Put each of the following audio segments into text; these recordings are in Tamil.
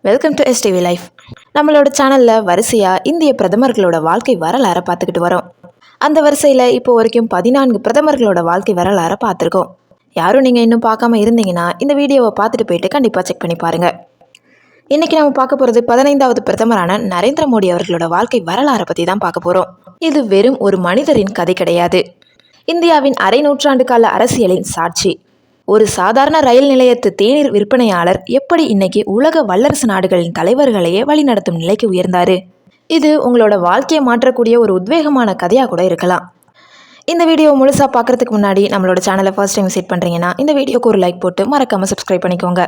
Welcome to STV life. நம்மளோட சேனலில் வரிசையாக இந்திய பிரதமர்களோட வாழ்க்கை வரலாறை பார்த்துக்கிட்டு வரோம். அந்த வரிசையில் இப்போ வரைக்கும் 14 பிரதமர்களோட வாழ்க்கை வரலாறை பார்த்துருக்கோம். யாரும் நீங்கள் இன்னும் பார்க்காம இருந்தீங்கன்னா இந்த வீடியோவை பார்த்துட்டு போயிட்டு கண்டிப்பாக செக் பண்ணி பாருங்கள். இன்றைக்கி நம்ம பார்க்க போகிறது 15வது பிரதமரான நரேந்திர மோடி அவர்களோட வாழ்க்கை வரலாறை பற்றி தான் பார்க்க போகிறோம். இது வெறும் ஒரு மனிதரின் கதை கிடையாது, இந்தியாவின் அரை நூற்றாண்டு கால அரசியலின் சாட்சி. ஒரு சாதாரண ரயில் நிலையத்து தேநீர் விற்பனையாளர் எப்படி இன்னைக்கு உலக வல்லரசு நாடுகளின் தலைவர்களையே வழிநடத்தும் நிலைக்கு உயர்ந்தாரு. இது உங்களோட வாழ்க்கையை மாற்றக்கூடிய ஒரு உத்வேகமான கதையாக கூட இருக்கலாம். இந்த வீடியோ முழுசாக பார்க்குறதுக்கு முன்னாடி நம்மளோட சேனலை ஃபர்ஸ்ட் டைம் விசிட் பண்ணுறீங்கன்னா இந்த வீடியோக்கு ஒரு லைக் போட்டு மறக்காமல் சப்ஸ்கிரைப் பண்ணிக்கோங்க.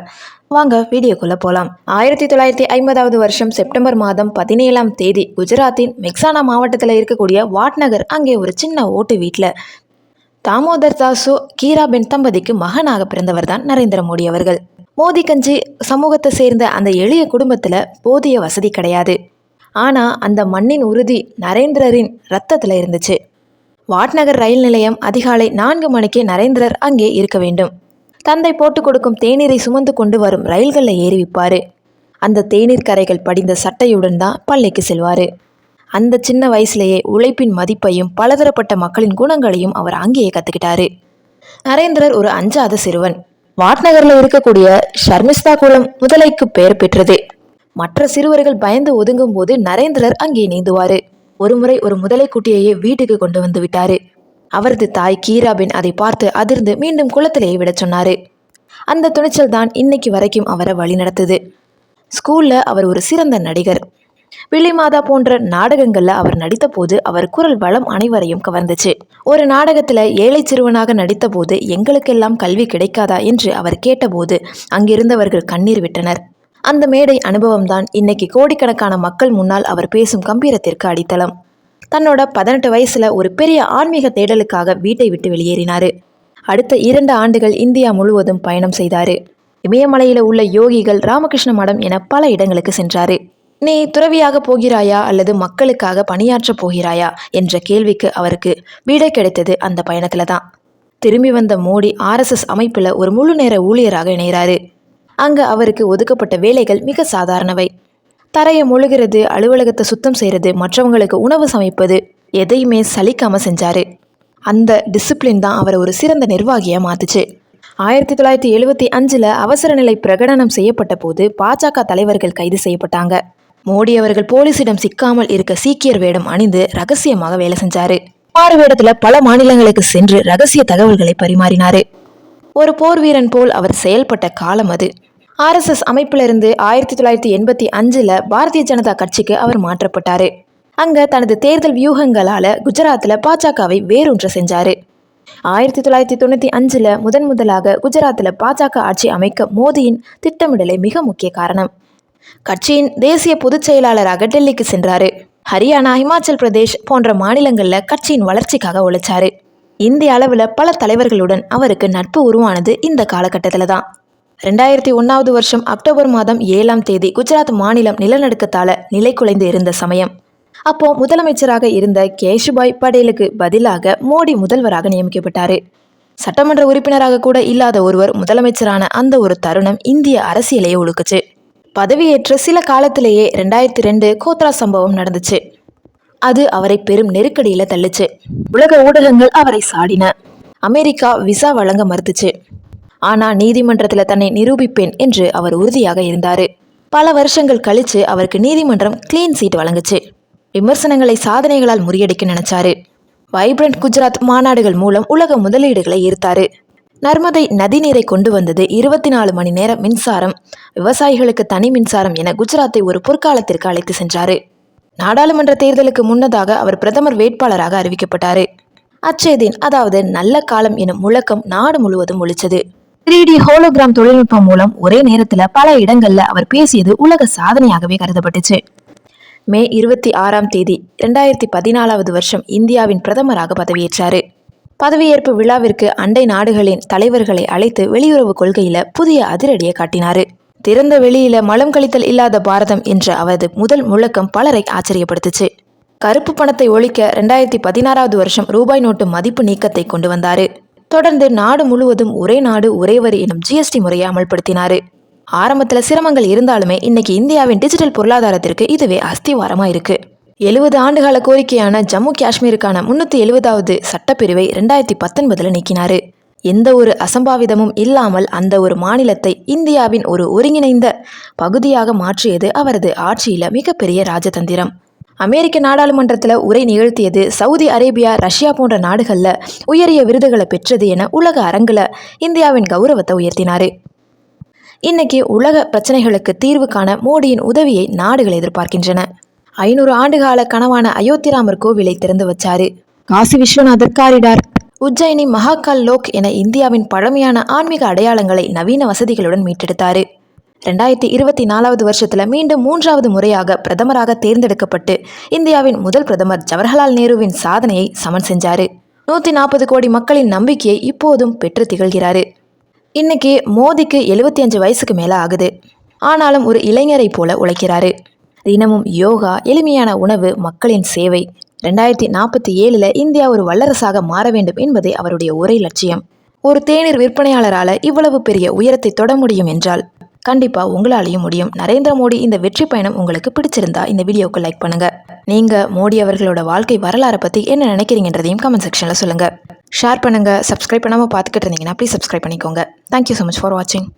வாங்க வீடியோக்குள்ளே போகலாம். 1950வது வருஷம் செப்டம்பர் மாதம் 17ஆம் தேதி குஜராத்தின் மெக்சானா மாவட்டத்தில் இருக்கக்கூடிய வாட்நகர் அங்கே ஒரு சின்ன ஓட்டு வீட்டில் தாமோதர் தாசு கீராபென் தம்பதிக்கு மகனாக பிறந்தவர் தான் நரேந்திர மோடி அவர்கள். மோதி கஞ்சி சமூகத்தை சேர்ந்த அந்த எளிய குடும்பத்தில் போதிய வசதி கிடையாது. ஆனால் அந்த மண்ணின் உறுதி நரேந்திரரின் ரத்தத்தில் இருந்துச்சு. வாட்நகர் ரயில் நிலையம் அதிகாலை 4 மணிக்கு நரேந்திரர் அங்கே இருக்க வேண்டும். தந்தை போட்டு கொடுக்கும் தேநீரை சுமந்து கொண்டு வரும் ரயில்களில் ஏறி விற்பார். அந்த தேநீர் கரைகள் படிந்த சட்டையுடன் தான் பள்ளிக்கு செல்வார். அந்த சின்ன வயசுலேயே உழைப்பின் மதிப்பையும் பலதரப்பட்ட மக்களின் குணங்களையும் அவர் அங்கேயே கற்றுக்கிட்டாரு. நரேந்திரர் ஒரு அஞ்சாத சிறுவன். வாட்நகரில் இருக்கக்கூடிய ஷர்மிஸ்தா குளம் முதலைக்கு பெயர் பெற்றது. மற்ற சிறுவர்கள் பயந்து ஒதுங்கும் போது நரேந்திரர் அங்கே நீந்துவார். ஒருமுறை ஒரு முதலை குட்டியையே வீட்டுக்கு கொண்டு வந்து விட்டாரு. அவரது தாய் கீராபென் அதை பார்த்து அதிர்ந்து மீண்டும் குளத்திலேயே விட சொன்னாரு. அந்த துணிச்சல் தான் இன்னைக்கு வரைக்கும் அவரை வழிநடத்துது. ஸ்கூல்ல அவர் ஒரு சிறந்த நடிகர். விழி மாதா போன்ற நாடகங்கள்ல அவர் நடித்த போது அவர் குரல் வளம் அனைவரையும் கவர்ந்துச்சு. ஒரு நாடகத்துல ஏழை சிறுவனாக நடித்த போது எங்களுக்கெல்லாம் கல்வி கிடைக்காதா என்று அவர் கேட்டபோது அங்கிருந்தவர்கள் கண்ணீர் விட்டனர். அந்த மேடை அனுபவம் தான் இன்னைக்கு கோடிக்கணக்கான மக்கள் முன்னால் அவர் பேசும் கம்பீரத்திற்கு அடித்தளம். தன்னோட 18 வயசுல ஒரு பெரிய ஆன்மீக தேடலுக்காக வீட்டை விட்டு வெளியேறினாரு. அடுத்த 2 ஆண்டுகள் இந்தியா முழுவதும் பயணம் செய்தாரு. இமயமலையில உள்ள யோகிகள், ராமகிருஷ்ண மடம் என பல இடங்களுக்கு சென்றாரு. நீ துறவியாக போகிறாயா அல்லது மக்களுக்காக பணியாற்ற போகிறாயா என்ற கேள்விக்கு அவருக்கு விடை கிடைத்தது அந்த பயணத்துல தான். திரும்பி வந்த மோடி RSS அமைப்புல ஒரு முழு நேர ஊழியராக இணைகிறாரு. அங்க அவருக்கு ஒதுக்கப்பட்ட வேலைகள் மிக சாதாரணவை. தரையை முழுகிறது, அலுவலகத்தை சுத்தம் செய்யறது, மற்றவங்களுக்கு உணவு சமைப்பது, எதையுமே சலிக்காம செஞ்சாரு. அந்த டிசிப்ளின் தான் அவரை ஒரு சிறந்த நிர்வாகியா மாத்துச்சு. 1975 அவசர நிலை பிரகடனம் செய்யப்பட்ட போது பாஜக தலைவர்கள் கைது செய்யப்பட்டாங்க. மோடி அவர்கள் போலீசிடம் சிக்காமல் இருக்க சீக்கியர் வேடம் அணிந்து ரகசியமாக வேலை செஞ்சாரு. மாறு வேடத்துல பல மாநிலங்களுக்கு சென்று ரகசிய தகவல்களை பரிமாறினாரு. ஒரு போர் வீரன் போல் அவர் செயல்பட்ட காலம் அது. RSS அமைப்புல இருந்து 1985 பாரதிய ஜனதா கட்சிக்கு அவர் மாற்றப்பட்டாரு. அங்க தனது தேர்தல் வியூகங்களால குஜராத்ல பாஜகவை வேரூன்ற செஞ்சாரு. 1995 முதலாக குஜராத்தில் பாஜக ஆட்சி அமைக்க மோடியின் திட்டமிடலே மிக முக்கிய காரணம். கட்சியின் தேசிய பொதுச் செயலாளராக டெல்லிக்கு சென்றாரு. ஹரியானா, இமாச்சல் பிரதேஷ் போன்ற மாநிலங்களில் கட்சியின் வளர்ச்சிக்காக உழைச்சாரு. இந்திய அளவில் பல தலைவர்களுடன் அவருக்கு நட்பு உருவானது இந்த காலகட்டத்தில் தான். 2001வது வருஷம் அக்டோபர் மாதம் 7ஆம் தேதி குஜராத் மாநிலம் நிலநடுக்கத்தால நிலை குலைந்து இருந்த சமயம். அப்போ முதலமைச்சராக இருந்த கேஷுபாய் படேலுக்கு பதிலாக மோடி முதல்வராக நியமிக்கப்பட்டாரு. சட்டமன்ற உறுப்பினராக கூட இல்லாத ஒருவர் முதலமைச்சரான அந்த ஒரு தருணம் இந்திய அரசியலையே உழுக்குச்சு. பதவியேற்ற சில காலத்திலேயே 2002 கோத்ரா சம்பவம் நடந்துச்சு. அது அவரை பெரும் நெருக்கடியில தள்ளுச்சு. உலக ஊடகங்கள் அவரை சாடின. அமெரிக்கா விசா வழங்க மறுத்துச்சு. ஆனா நீதிமன்றத்துல தன்னை நிரூபிப்பேன் என்று அவர் உறுதியாக இருந்தாரு. பல வருஷங்கள் கழிச்சு அவருக்கு நீதிமன்றம் கிளீன் சீட் வழங்குச்சு. விமர்சனங்களை சாதனைகளால் முறியடிக்க நினைச்சாரு. வைப்ரண்ட் குஜராத் மாநாடுகள் மூலம் உலக முதலீடுகளை ஈர்த்தாரு. நர்மதை நதிநீரை கொண்டு வந்தது, 24 மணி நேரம் மின்சாரம், விவசாயிகளுக்கு தனி மின்சாரம் என குஜராத்தை ஒரு பொற்காலத்திற்கு அழைத்து சென்றாரு. நாடாளுமன்ற தேர்தலுக்கு முன்னதாக அவர் பிரதமர் வேட்பாளராக அறிவிக்கப்பட்டாரு. அச்சேதின், அதாவது நல்ல காலம் எனும் முழக்கம் நாடு முழுவதும் ஒலிச்சது. 3D ஹோலோகிராம் தொழில்நுட்பம் மூலம் ஒரே நேரத்துல பல இடங்கள்ல அவர் பேசியது உலக சாதனையாகவே கருதப்பட்டுச்சு. மே 26ஆம் தேதி 2014வது வருஷம் இந்தியாவின் பிரதமராக பதவியேற்றாரு. பதவியேற்பு விழாவிற்கு அண்டை நாடுகளின் தலைவர்களை அழைத்து வெளியுறவு கொள்கையில புதிய அதிரடியை காட்டினாரு. திறந்த வெளியில மலம் கழித்தல் இல்லாத பாரதம் என்ற அவரது முதல் முழக்கம் பலரை ஆச்சரியப்படுத்துச்சு. கருப்பு பணத்தை ஒழிக்க 2016வது வருஷம் ரூபாய் நோட்டு மதிப்பு நீக்கத்தை கொண்டு வந்தாரு. தொடர்ந்து நாடு முழுவதும் ஒரே நாடு ஒரே வரி எனும் GST முறையை அமல்படுத்தினாரு. ஆரம்பத்தில் சிரமங்கள் இருந்தாலுமே இன்னைக்கு இந்தியாவின் டிஜிட்டல் பொருளாதாரத்திற்கு இதுவே அஸ்திவாரமாக இருக்கு. 70 ஆண்டுகால கோரிக்கையான ஜம்மு காஷ்மீருக்கான 370வது சட்டப்பிரிவை 2019 நீக்கினாரு. எந்த ஒரு அசம்பாவிதமும் இல்லாமல் அந்த ஒரு மாநிலத்தை இந்தியாவின் ஒரு ஒருங்கிணைந்த பகுதியாக மாற்றியது அவரது ஆட்சியில மிகப்பெரிய ராஜதந்திரம். அமெரிக்க நாடாளுமன்றத்தில் உரை நிகழ்த்தியது, சவுதி அரேபியா, ரஷ்யா போன்ற நாடுகளில் உயரிய விருதுகளை பெற்றது என உலக அரங்கில் இந்தியாவின் கௌரவத்தை உயர்த்தினார். இன்னைக்கு உலக பிரச்சனைகளுக்கு தீர்வு காண மோடியின் உதவியை நாடுகள் எதிர்பார்க்கின்றன. 500 ஆண்டுகால கனவான அயோத்திராமர் கோவிலை திறந்து வச்சாரு. காசி விஸ்வநாதர் காரிடார், உஜ்ஜயினி மகாகால் லோக் என இந்தியாவின் பழமையான ஆன்மீக அடையாளங்களை நவீன வசதிகளுடன் மீட்டெடுத்தாரு. 2024வது வருஷத்துல மீண்டும் 3வது முறையாக பிரதமராக தேர்ந்தெடுக்கப்பட்டு இந்தியாவின் முதல் பிரதமர் ஜவஹர்லால் நேருவின் சாதனையை சமன் செஞ்சாரு. 140 கோடி மக்களின் நம்பிக்கையை இப்போதும் பெற்று திகழ்கிறாரு. இன்னைக்கு மோடிக்கு 75 வயசுக்கு மேல ஆகுது. ஆனாலும் ஒரு இளைஞரை போல உழைக்கிறாரு. தினமும் யோகா, எளிமையான உணவு, மக்களின் சேவை. 2047 இந்தியா ஒரு வல்லரசாக மாற வேண்டும் என்பதே அவருடைய ஒரே லட்சியம். ஒரு தேநீர் விற்பனையாளரால இவ்வளவு பெரிய உயரத்தை தொட முடியும் என்றால் கண்டிப்பா உங்களாலையும் முடியும். நரேந்திர மோடி இந்த வெற்றி பயணம் உங்களுக்கு பிடிச்சிருந்தா இந்த வீடியோக்கு லைக் பண்ணுங்க. நீங்க மோடி அவர்களோட வாழ்க்கை வரலாறை பத்தி என்ன நினைக்கிறீங்கன்றதையும் கமெண்ட் செக்ஷன்ல சொல்லுங்க. ஷேர் பண்ணுங்க. சப்ஸ்கிரைப் பண்ணாம பார்த்துக்கிட்டு இருந்தீங்கன்னா ப்ளீஸ் சப்ஸ்கிரைப் பண்ணிக்கோங்க. தேங்க்யூ ஸோ மச் ஃபார் வாட்சிங்.